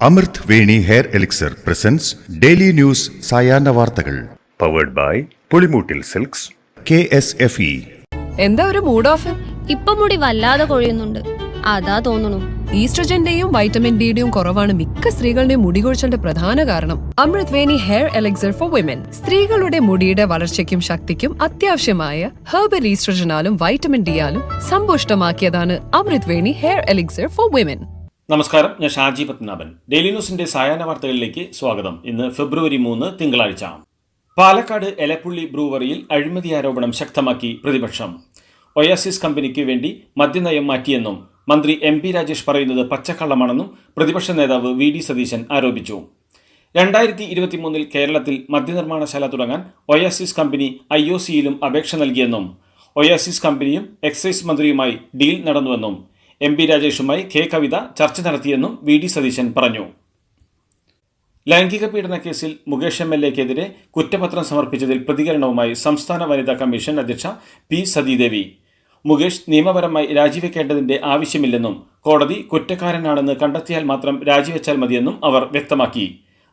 അമൃത് Veni hair elixir presents daily news സായാഹ്ന വാർത്തകൾ powered by Pulimoottil silks KSFE. എന്താ ഒരു മൂഡ് ഓഫ്? ഇപ്പൊ മുടി വല്ലാതെ കൊഴിയുന്നുണ്ട്, അതാ തോന്നുന്നു. ഈസ്ട്രജന്റെയും വൈറ്റമിൻ ഡിയുടെയും കുറവാണ് മിക്ക സ്ത്രീകളുടെയും മുടി കൊഴിച്ചിലിന്റെ പ്രധാന കാരണം. അമൃത് Veni hair elixir for women സ്ത്രീകളുടെ മുടിയുടെ വളർച്ചയ്ക്കും ശക്തിക്കും അത്യാവശ്യമായ herbal ഈസ്ട്രജനാലും vitamin ഡിയാലും സമ്പുഷ്ടമാക്കിയതാണ് Amrit Veni hair elixir for women. നമസ്കാരം, ഞാൻ ഷാജി പത്മനാഭൻ. ഡെയിലി ന്യൂസിന്റെ സായാഹ്ന വാർത്തകളിലേക്ക് സ്വാഗതം. ഇന്ന് ഫെബ്രുവരി 3 തിങ്കളാഴ്ച. പാലക്കാട് എലപ്പുള്ളി ബ്രൂവറിയിൽ അഴിമതി ആരോപണം ശക്തമാക്കി പ്രതിപക്ഷം. ഒയാസിസ് കമ്പനിക്ക് വേണ്ടി മദ്യനയം മാറ്റിയെന്നും മന്ത്രി MP രാജേഷ് പറയുന്നത് പച്ചക്കള്ളമാണെന്നും പ്രതിപക്ഷ നേതാവ് VD സതീശൻ ആരോപിച്ചു. 2023 കേരളത്തിൽ മദ്യനിർമ്മാണശാല തുടങ്ങാൻ ഒയാസിസ് കമ്പനി IOCയിലും അപേക്ഷ നൽകിയെന്നും ഒയാസിസ് കമ്പനിയും എക്സൈസ് മന്ത്രിയുമായി ഡീൽ നടന്നുവെന്നും MP രാജേഷുമായി കവിത ചർച്ച നടത്തിയെന്നും VD സതീശൻ പറഞ്ഞു. ലൈംഗിക പീഡന കേസിൽ മുകേഷ് MLAക്കെതിരെ കുറ്റപത്രം സമർപ്പിച്ചതിൽ പ്രതികരണവുമായി സംസ്ഥാന വനിതാ കമ്മീഷൻ അധ്യക്ഷ P സതീദേവി. മുകേഷ് നിയമപരമായി രാജിവെക്കേണ്ടതിന്റെ ആവശ്യമില്ലെന്നും കോടതി കുറ്റക്കാരനാണെന്ന് കണ്ടെത്തിയാൽ മാത്രം രാജിവെച്ചാൽ മതിയെന്നും അവർ വ്യക്തമാക്കി.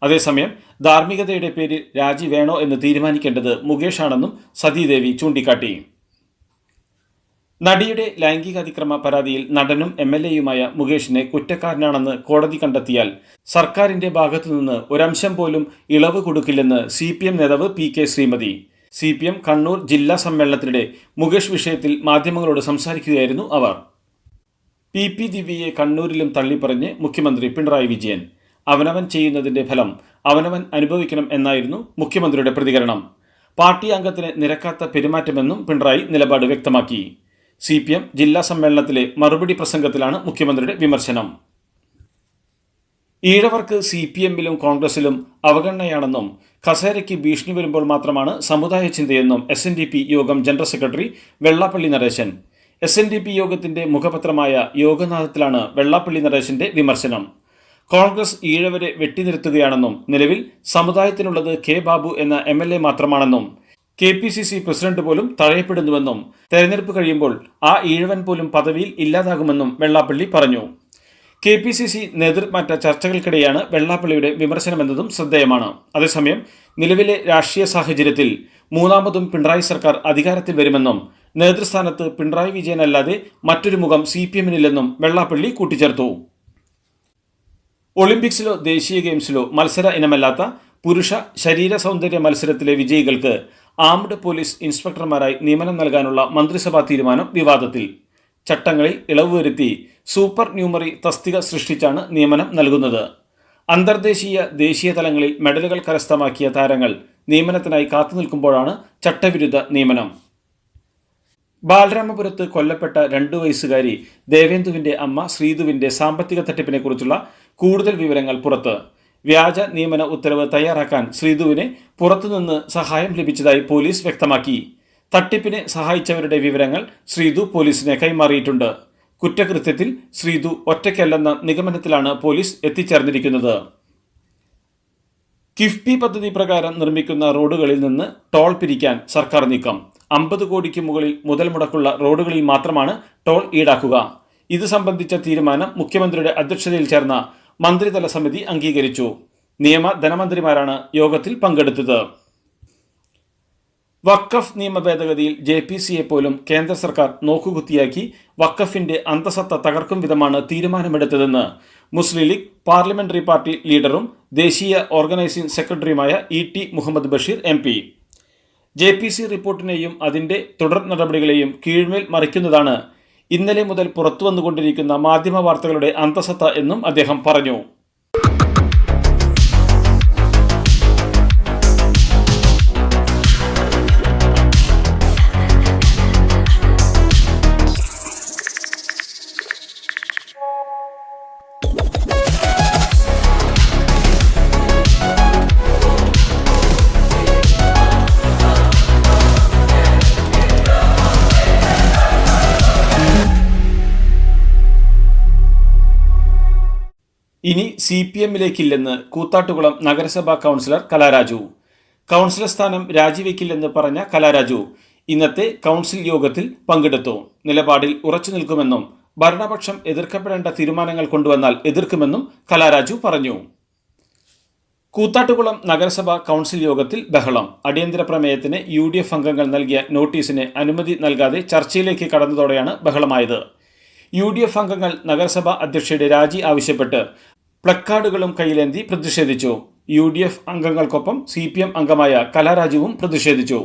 അതേസമയം ധാർമ്മികതയുടെ പേരിൽ രാജി വേണോ എന്ന് തീരുമാനിക്കേണ്ടത് മുകേഷാണെന്നും സതീദേവി ചൂണ്ടിക്കാട്ടി. നടിയുടെ ലൈംഗിക അതിക്രമ പരാതിയിൽ നടനും MLAയുമായ മുകേഷിനെ കുറ്റക്കാരനാണെന്ന് കോടതി കണ്ടെത്തിയാൽ സർക്കാരിന്റെ ഭാഗത്തുനിന്ന് ഒരംശം പോലും ഇളവ് കൊടുക്കില്ലെന്ന് CPM നേതാവ് PK ശ്രീമതി. CPM കണ്ണൂർ ജില്ലാ സമ്മേളനത്തിനിടെ മുകേഷ് വിഷയത്തിൽ മാധ്യമങ്ങളോട് സംസാരിക്കുകയായിരുന്നു അവർ. PP ദിവ്യയെ കണ്ണൂരിലും തള്ളിപ്പറഞ്ഞ് മുഖ്യമന്ത്രി പിണറായി വിജയൻ. അവനവൻ ചെയ്യുന്നതിന്റെ ഫലം അവനവൻ അനുഭവിക്കണം എന്നായിരുന്നു മുഖ്യമന്ത്രിയുടെ പ്രതികരണം. പാർട്ടി അംഗത്തിന് നിരക്കാത്ത പെരുമാറ്റമെന്നും പിണറായി നിലപാട് വ്യക്തമാക്കി. CPM ജില്ലാ സമ്മേളനത്തിലെ മറുപടി പ്രസംഗത്തിലാണ് മുഖ്യമന്ത്രിയുടെ വിമർശനം. ഈഴവർക്ക് CPMലും കോൺഗ്രസിലും അവഗണനയാണെന്നും കസേരയ്ക്ക് ഭീഷണി വരുമ്പോൾ മാത്രമാണ് സമുദായ ചിന്തയെന്നും SNDP യോഗം general secretary Vellappally Natesan. SNDP യോഗത്തിന്റെ മുഖപത്രമായ യോഗനാഥത്തിലാണ് വെള്ളാപ്പള്ളി നടേശന്റെ വിമർശനം. കോൺഗ്രസ് ഈഴവരെ വെട്ടിനിർത്തുകയാണെന്നും നിലവിൽ സമുദായത്തിനുള്ളത് K ബാബു എന്ന MLA മാത്രമാണെന്നും KPCC പ്രസിഡന്റ് പോലും തഴയപ്പെടുന്നുവെന്നും തെരഞ്ഞെടുപ്പ് കഴിയുമ്പോൾ ആ ഈഴവൻ പോലും പദവിയിൽ ഇല്ലാതാകുമെന്നും വെള്ളാപ്പള്ളി പറഞ്ഞു. KPCC നേതൃമാറ്റ ചർച്ചകൾക്കിടെയാണ് വെള്ളാപ്പള്ളിയുടെ വിമർശനമെന്നതും ശ്രദ്ധേയമാണ്. അതേസമയം നിലവിലെ രാഷ്ട്രീയ സാഹചര്യത്തിൽ മൂന്നാമതും പിണറായി സർക്കാർ അധികാരത്തിൽ വരുമെന്നും നേതൃസ്ഥാനത്ത് പിണറായി വിജയനല്ലാതെ മറ്റൊരു മുഖം CPMനില്ലെന്നും വെള്ളാപ്പള്ളി കൂട്ടിച്ചേർത്തു. ഒളിമ്പിക്സിലോ ദേശീയ ഗെയിംസിലോ മത്സര ഇനമല്ലാത്ത പുരുഷ ശരീര സൗന്ദര്യ മത്സരത്തിലെ വിജയികൾക്ക് ആംഡ് പോലീസ് ഇൻസ്പെക്ടർമാരായി നിയമനം നൽകാനുള്ള മന്ത്രിസഭാ തീരുമാനം വിവാദത്തിൽ. ചട്ടങ്ങളിൽ ഇളവ് വരുത്തി സൂപ്പർ ന്യൂമറി തസ്തിക സൃഷ്ടിച്ചാണ് നിയമനം നൽകുന്നത്. അന്തർദേശീയ ദേശീയ തലങ്ങളിൽ മെഡലുകൾ കരസ്ഥമാക്കിയ താരങ്ങൾ നിയമനത്തിനായി കാത്തുനിൽക്കുമ്പോഴാണ് ചട്ടവിരുദ്ധ നിയമനം. ബാലരാമപുരത്ത് കൊല്ലപ്പെട്ട 2 വയസ്സുകാരി ദേവേന്ദുവിന്റെ അമ്മ ശ്രീധുവിന്റെ സാമ്പത്തിക തട്ടിപ്പിനെക്കുറിച്ചുള്ള കൂടുതൽ വിവരങ്ങൾ പുറത്ത്. വ്യാജ നിയമന ഉത്തരവ് തയ്യാറാക്കാൻ ശ്രീധുവിനെ പുറത്തുനിന്ന് സഹായം ലഭിച്ചതായി പോലീസ് വ്യക്തമാക്കി. തട്ടിപ്പിനെ സഹായിച്ചവരുടെ വിവരങ്ങൾ ശ്രീധു പോലീസിനെ കൈമാറിയിട്ടുണ്ട്. കുറ്റകൃത്യത്തിൽ ശ്രീധു ഒറ്റയ്ക്കല്ലെന്ന നിഗമനത്തിലാണ് പോലീസ് എത്തിച്ചേർന്നിരിക്കുന്നത്. കിഫ്ബി പദ്ധതി പ്രകാരം നിർമ്മിക്കുന്ന റോഡുകളിൽ നിന്ന് ടോൾ പിരിക്കാൻ സർക്കാർ നീക്കം. 50 കോടിക്ക് മുകളിൽ മുതൽ മുടക്കുള്ള റോഡുകളിൽ മാത്രമാണ് ടോൾ ഈടാക്കുക. ഇത് സംബന്ധിച്ച തീരുമാനം മുഖ്യമന്ത്രിയുടെ അധ്യക്ഷതയിൽ ചേർന്ന മന്ത്രിതല സമിതി അംഗീകരിച്ചു. ധനമന്ത്രിമാരാണ് യോഗത്തിൽ പങ്കെടുത്തത്. വഖഫ് നിയമ ഭേദഗതിയിൽ JPCയെ പോലും കേന്ദ്ര സർക്കാർ നോക്കുകുത്തിയാക്കി വഖഫിന്റെ അന്തസത്ത തകർക്കും വിധമാണ് തീരുമാനമെടുത്തതെന്ന് മുസ്ലിം ലീഗ് പാർലമെന്ററി പാർട്ടി ലീഡറും ദേശീയ ഓർഗനൈസിംഗ് സെക്രട്ടറിയുമായ ET Muhammad Basheer MP. JPC റിപ്പോർട്ടിനെയും അതിന്റെ തുടർ നടപടികളെയും കീഴ്മേൽ മറിക്കുന്നതാണ് ഇന്നലെ മുതൽ പുറത്തുവന്നുകൊണ്ടിരിക്കുന്ന മാധ്യമ വാർത്തകളുടെ അന്തസത്ത എന്നും അദ്ദേഹം പറഞ്ഞു. ഇനി CPMലേക്കില്ലെന്ന് കൂത്താട്ടുകുളം നഗരസഭാ കൗൺസിലർ കലാരാജു. കൗൺസിലർ സ്ഥാനം രാജിവെക്കില്ലെന്ന് പറഞ്ഞ കലാരാജു ഇന്നത്തെ കൗൺസിൽ യോഗത്തിൽ പങ്കെടുത്തു. നിലപാടിൽ ഉറച്ചു നിൽക്കുമെന്നും ഭരണപക്ഷം എതിർക്കപ്പെടേണ്ട തീരുമാനങ്ങൾ കൊണ്ടുവന്നാൽ എതിർക്കുമെന്നും കലാരാജു പറഞ്ഞു. കൂത്താട്ടുകുളം നഗരസഭ കൗൺസിൽ യോഗത്തിൽ ബഹളം. അടിയന്തര പ്രമേയത്തിന് UDF അംഗങ്ങൾ നൽകിയ നോട്ടീസിന് അനുമതി നൽകാതെ ചർച്ചയിലേക്ക് കടന്നതോടെയാണ് ബഹളമായത്. UDF അംഗങ്ങൾ നഗരസഭ അധ്യക്ഷയുടെ രാജി ആവശ്യപ്പെട്ട് പ്ലക്കാർഡുകളും കയ്യിലേന്തി പ്രതിഷേധിച്ചു. UDF അംഗങ്ങൾക്കൊപ്പം CPM അംഗമായ കലാരാജുവും പ്രതിഷേധിച്ചു.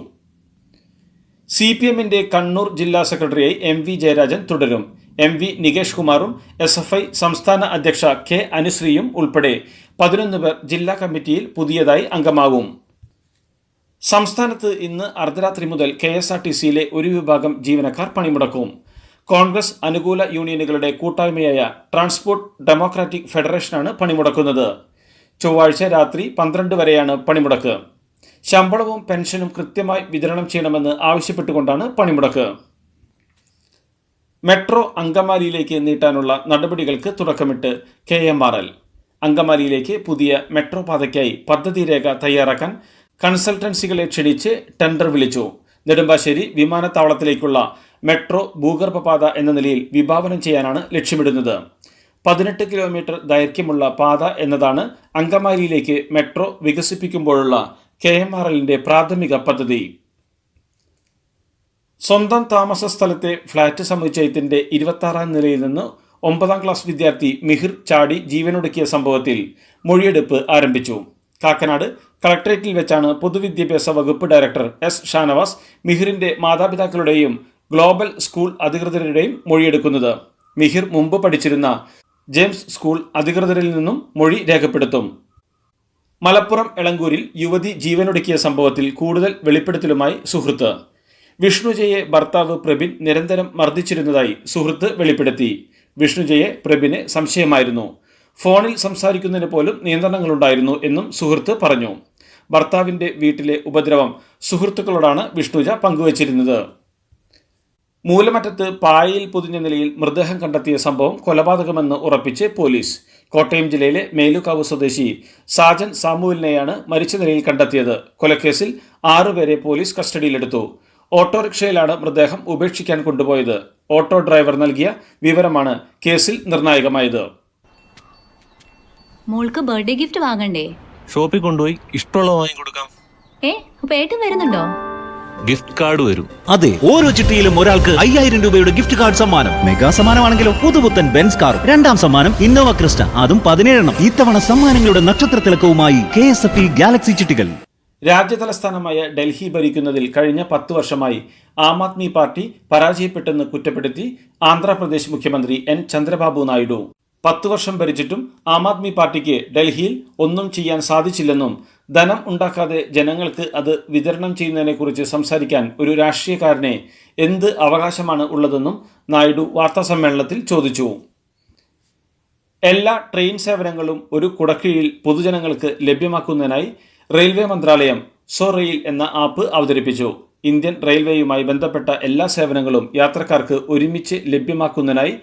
CPMന്റെ കണ്ണൂർ ജില്ലാ സെക്രട്ടറിയായി MV ജയരാജൻ തുടരും. MV നികേഷ് കുമാറും SFI സംസ്ഥാന അധ്യക്ഷ K അനുശ്രീയും ഉൾപ്പെടെ 11 പേർ ജില്ലാ കമ്മിറ്റിയിൽ പുതിയതായി അംഗമാവും. സംസ്ഥാനത്ത് ഇന്ന് അർദ്ധരാത്രി മുതൽ KSRTCയിലെ ഒരു വിഭാഗം ജീവനക്കാർ പണിമുടക്കും. കോൺഗ്രസ് അനുകൂല യൂണിയനുകളുടെ കൂട്ടായ്മയായ ട്രാൻസ്പോർട്ട് ഡെമോക്രാറ്റിക് ഫെഡറേഷനാണ് പണിമുടക്കുന്നത്. ചൊവ്വാഴ്ച രാത്രി 12 വരെയാണ് പണിമുടക്ക്. ശമ്പളവും പെൻഷനും കൃത്യമായി വിതരണം ചെയ്യണമെന്ന് ആവശ്യപ്പെട്ടുകൊണ്ടാണ് പണിമുടക്ക്. മെട്രോ അങ്കമാലിയിലേക്ക് നീട്ടാനുള്ള നടപടികൾക്ക് തുടക്കമിട്ട് KMRL. അങ്കമാലിയിലേക്ക് പുതിയ മെട്രോ പാതയ്ക്കായി പദ്ധതി രേഖ തയ്യാറാക്കാൻ കൺസൾട്ടൻസികളെ ക്ഷണിച്ച് ടെൻഡർ വിളിച്ചു. നെടുമ്പാശ്ശേരി വിമാനത്താവളത്തിലേക്കുള്ള മെട്രോ ഭൂഗർഭപാത എന്ന നിലയിൽ വിഭാവനം ചെയ്യാനാണ് ലക്ഷ്യമിടുന്നത്. 18 കിലോമീറ്റർ ദൈർഘ്യമുള്ള പാത എന്നതാണ് അങ്കമാലിയിലേക്ക് മെട്രോ വികസിപ്പിക്കുമ്പോഴുള്ള KMRLന്റെ പ്രാഥമിക പദ്ധതി. സ്വന്തം താമസ സ്ഥലത്തെ ഫ്ളാറ്റ് സമുച്ചയത്തിന്റെ 26ാം നിലയിൽ നിന്ന് 9ാം ക്ലാസ് വിദ്യാർത്ഥി മിഹിർ ചാടി ജീവനൊടുക്കിയ സംഭവത്തിൽ മൊഴിയെടുപ്പ് ആരംഭിച്ചു. കാക്കനാട് കളക്ടറേറ്റിൽ വെച്ചാണ് പൊതുവിദ്യാഭ്യാസ വകുപ്പ് ഡയറക്ടർ S. ഷാനവാസ് മിഹിറിന്റെ മാതാപിതാക്കളുടെയും ഗ്ലോബൽ സ്കൂൾ അധികൃതരുടെയും മൊഴിയെടുക്കുന്നത്. മിഹിർ മുമ്പ് പഠിച്ചിരുന്ന ജെയിംസ് സ്കൂൾ അധികൃതരിൽ നിന്നും മൊഴി രേഖപ്പെടുത്തും. മലപ്പുറം എളങ്കൂരിൽ യുവതി ജീവനൊടുക്കിയ സംഭവത്തിൽ കൂടുതൽ വെളിപ്പെടുത്തലുമായി സുഹൃത്ത്. വിഷ്ണുജയെ ഭർത്താവ് പ്രബിൻ നിരന്തരം മർദ്ദിച്ചിരുന്നതായി സുഹൃത്ത് വെളിപ്പെടുത്തി. വിഷ്ണുജയെ പ്രബിന് സംശയമായിരുന്നു. ഫോണിൽ സംസാരിക്കുന്നതിന് പോലും നിയന്ത്രണങ്ങളുണ്ടായിരുന്നു എന്നും സുഹൃത്ത് പറഞ്ഞു. ഭർത്താവിന്റെ വീട്ടിലെ ഉപദ്രവം സുഹൃത്തുക്കളോടാണ് വിഷ്ണുജ പങ്കുവച്ചിരുന്നത്. മൂലമറ്റത്ത് പായയിൽ പൊതിഞ്ഞ നിലയിൽ മൃതദേഹം കണ്ടെത്തിയ സംഭവം കൊലപാതകമെന്ന് ഉറപ്പിച്ച് പോലീസ്. കോട്ടയം ജില്ലയിലെ മേലുകാവ് സ്വദേശി സാജൻ സാമുവലിനെയാണ് മരിച്ച നിലയിൽ കണ്ടെത്തിയത്. കൊലക്കേസിൽ 6 പേരെ പോലീസ് കസ്റ്റഡിയിലെടുത്തു. ഓട്ടോറിക്ഷയിലാണ് മൃതദേഹം ഉപേക്ഷിക്കാൻ കൊണ്ടുപോയത്. ഓട്ടോ ഡ്രൈവർ നൽകിയ വിവരമാണ് കേസിൽ നിർണായകമായത്. മോൾക്ക് ബർത്ത്ഡേ ഗിഫ്റ്റ് വാങ്ങണ്ടേ? ഷോപ്പിൽ കൊണ്ടുപോയി ഇഷ്ടമുള്ളത് വാങ്ങിക്കൊടുക്കാം. അപ്പൊ ഏട്ടൻ വരുന്നുണ്ടോ? ഗിഫ്റ്റ് കാർഡ് വരും. അതെ, ഓരോ ചിട്ടിയിലും ഒരാൾക്ക് 5000 രൂപയുടെ ഗിഫ്റ്റ് കാർഡ് സമ്മാനം. മെഗാ സമ്മാനമാണെങ്കിലോ പുതുപുത്തൻ ബെൻസ് കാർ. 2ാം സമ്മാനം ഇന്നോവ ക്രിസ്റ്റ, അതും 17 ഇത്തവണ സമ്മാനങ്ങളുടെ നക്ഷത്ര തിളക്കവുമായി KSFE ഗാലക്സി ചിട്ടികൾ. രാജ്യതലസ്ഥാനമായ ഡൽഹി ഭരിക്കുന്നതിൽ കഴിഞ്ഞ 10 വർഷമായി ആം ആദ്മി പാർട്ടി പരാജയപ്പെട്ടെന്ന് കുറ്റപ്പെടുത്തി ആന്ധ്രാപ്രദേശ് മുഖ്യമന്ത്രി N. ചന്ദ്രബാബു നായിഡു. 10 വർഷം ഭരിച്ചിട്ടും ആം ആദ്മി പാർട്ടിക്ക് ഡൽഹിയിൽ ഒന്നും ചെയ്യാൻ സാധിച്ചില്ലെന്നും ധനം ഉണ്ടാക്കാതെ ജനങ്ങൾക്ക് അത് വിതരണം ചെയ്യുന്നതിനെക്കുറിച്ച് സംസാരിക്കാൻ ഒരു രാഷ്ട്രീയക്കാരനെ എന്ത് അവകാശമാണ് ഉള്ളതെന്നും നായിഡു വാർത്താസമ്മേളനത്തിൽ ചോദിച്ചു. എല്ലാ ട്രെയിൻ സേവനങ്ങളും ഒരു കുടക്കീഴിൽ പൊതുജനങ്ങൾക്ക് ലഭ്യമാക്കുന്നതിനായി റെയിൽവേ മന്ത്രാലയം സോ-റെയിൽ എന്ന ആപ്പ് അവതരിപ്പിച്ചു. ഇന്ത്യൻ റെയിൽവേയുമായി ബന്ധപ്പെട്ട എല്ലാ സേവനങ്ങളും യാത്രക്കാർക്ക് ഒരുമിച്ച് ലഭ്യമാക്കുന്നതിനായി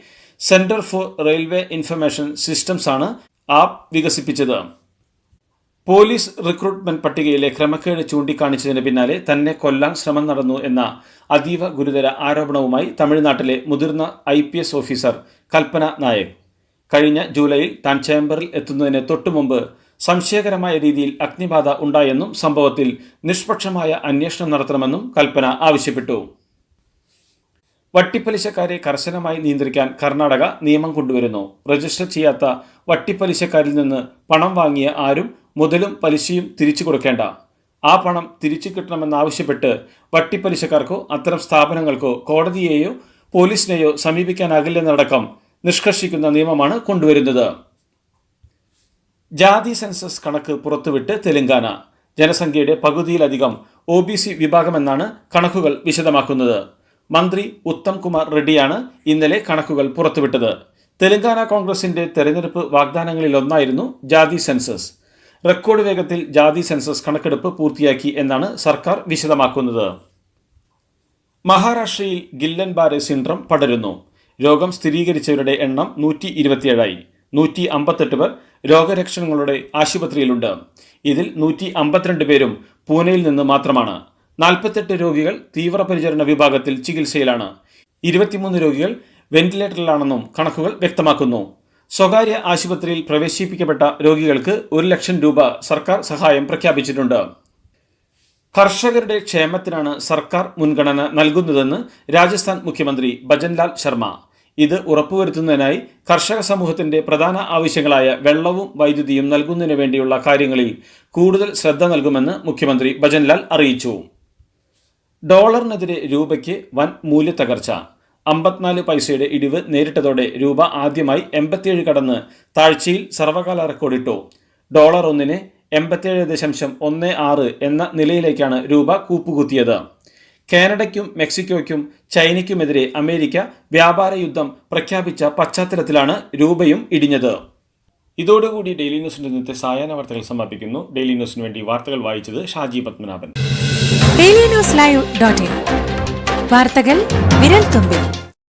centre for railway information systems ആണ് ആപ്പ് വികസിപ്പിച്ചത്. പോലീസ് റിക്രൂട്ട്മെന്റ് പട്ടികയിലെ ക്രമക്കേട് ചൂണ്ടിക്കാണിച്ചതിന് പിന്നാലെ തന്നെ കൊല്ലാൻ ശ്രമം നടന്നു എന്ന അതീവ ഗുരുതര ആരോപണവുമായി തമിഴ്നാട്ടിലെ മുതിർന്ന IPS ഓഫീസർ കൽപ്പന നായക്. കഴിഞ്ഞ ജൂലൈയിൽ താൻ ചേംബറിൽ എത്തുന്നതിന് തൊട്ടുമുമ്പ് സംശയകരമായ രീതിയിൽ അഗ്നിബാധ ഉണ്ടായെന്നും സംഭവത്തിൽ നിഷ്പക്ഷമായ അന്വേഷണം നടത്തണമെന്നും കൽപ്പന ആവശ്യപ്പെട്ടു. വട്ടിപ്പലിശക്കാരെ കർശനമായി നിയന്ത്രിക്കാൻ കർണാടക നിയമം കൊണ്ടുവരുന്നു. രജിസ്റ്റർ ചെയ്യാത്ത വട്ടിപ്പലിശക്കാരിൽ നിന്ന് പണം വാങ്ങിയ ആരും മുതലും പലിശയും തിരിച്ചു കൊടുക്കേണ്ട. ആ പണം തിരിച്ചു കിട്ടണമെന്നാവശ്യപ്പെട്ട് വട്ടിപ്പലിശക്കാർക്കോ അത്തരം സ്ഥാപനങ്ങൾക്കോ കോടതിയെയോ പോലീസിനെയോ സമീപിക്കാനാകില്ലെന്നടക്കം നിഷ്കർഷിക്കുന്ന നിയമമാണ് കൊണ്ടുവരുന്നത്. ജാതി സെൻസസ് കണക്ക് പുറത്തുവിട്ട് തെലങ്കാന. ജനസംഖ്യയുടെ പകുതിയിലധികം OBC വിഭാഗമെന്നാണ് കണക്കുകൾ വിശദമാക്കുന്നത്. മന്ത്രി ഉത്തം കുമാർ റെഡ്ഡിയാണ് ഇന്നലെ കണക്കുകൾ പുറത്തുവിട്ടത്. തെലങ്കാന കോൺഗ്രസിന്റെ തെരഞ്ഞെടുപ്പ് വാഗ്ദാനങ്ങളിലൊന്നായിരുന്നു ജാതി സെൻസസ്. റെക്കോർഡ് വേഗത്തിൽ ജാതി സെൻസസ് കണക്കെടുപ്പ് പൂർത്തിയാക്കി എന്നാണ് സർക്കാർ വിശദമാക്കുന്നത്. മഹാരാഷ്ട്രയിൽ ഗില്ലൻ ബാരെ സിൻഡ്രം പടരുന്നു. രോഗം സ്ഥിരീകരിച്ചവരുടെ എണ്ണം 127ആയി. 158 പേർ രോഗലക്ഷണങ്ങളുടെ ആശുപത്രിയിലുണ്ട്. ഇതിൽ 152 പേരും പൂനെയിൽ നിന്ന് മാത്രമാണ്. 48 രോഗികൾ തീവ്രപരിചരണ വിഭാഗത്തിൽ ചികിത്സയിലാണ്. 23 രോഗികൾ വെന്റിലേറ്ററിലാണെന്നും കണക്കുകൾ വ്യക്തമാക്കുന്നു. സ്വകാര്യ ആശുപത്രിയിൽ പ്രവേശിപ്പിക്കപ്പെട്ട രോഗികൾക്ക് 1 ലക്ഷം രൂപ സർക്കാർ സഹായം പ്രഖ്യാപിച്ചിട്ടുണ്ട്. കർഷകരുടെ ക്ഷേമത്തിനാണ് സർക്കാർ മുൻഗണന നൽകുന്നതെന്ന് രാജസ്ഥാൻ മുഖ്യമന്ത്രി ഭജൻലാൽ ശർമ്മ. ഇത് ഉറപ്പുവരുത്തുന്നതിനായി കർഷക സമൂഹത്തിന്റെ പ്രധാന ആവശ്യങ്ങളായ വെള്ളവും വൈദ്യുതിയും നൽകുന്നതിനു വേണ്ടിയുള്ള കാര്യങ്ങളിൽ കൂടുതൽ ശ്രദ്ധ നൽകുമെന്ന് മുഖ്യമന്ത്രി ഭജൻലാൽ അറിയിച്ചു. ഡോളറിനെതിരെ രൂപയ്ക്ക് വൻ മൂല്യത്തകർച്ച. 54 പൈസയുടെ ഇടിവ് നേരിട്ടതോടെ രൂപ ആദ്യമായി 87 കടന്ന് താഴ്ചയിൽ സർവകാല റെക്കോർഡിട്ടു. ഡോളർ ഒന്നിന് 87.16 എന്ന നിലയിലേക്കാണ് രൂപ കൂപ്പുകുത്തിയത്. കാനഡയ്ക്കും മെക്സിക്കോയ്ക്കും ചൈനയ്ക്കുമെതിരെ അമേരിക്ക വ്യാപാര യുദ്ധം പ്രഖ്യാപിച്ച പശ്ചാത്തലത്തിലാണ് രൂപയും ഇടിഞ്ഞത്. ഇതോടുകൂടി ഡെയിലി ന്യൂസിന്റെ ഇന്നത്തെ സായാഹ്ന വാർത്തകൾ സമാപിക്കുന്നു. ഡെയിലി ന്യൂസിന് വേണ്ടി വാർത്തകൾ വായിച്ചത് ഷാജി പത്മനാഭൻ. DailyNewsLive.in വാർത്തകൾ വിരൽ തുമ്പിൽ.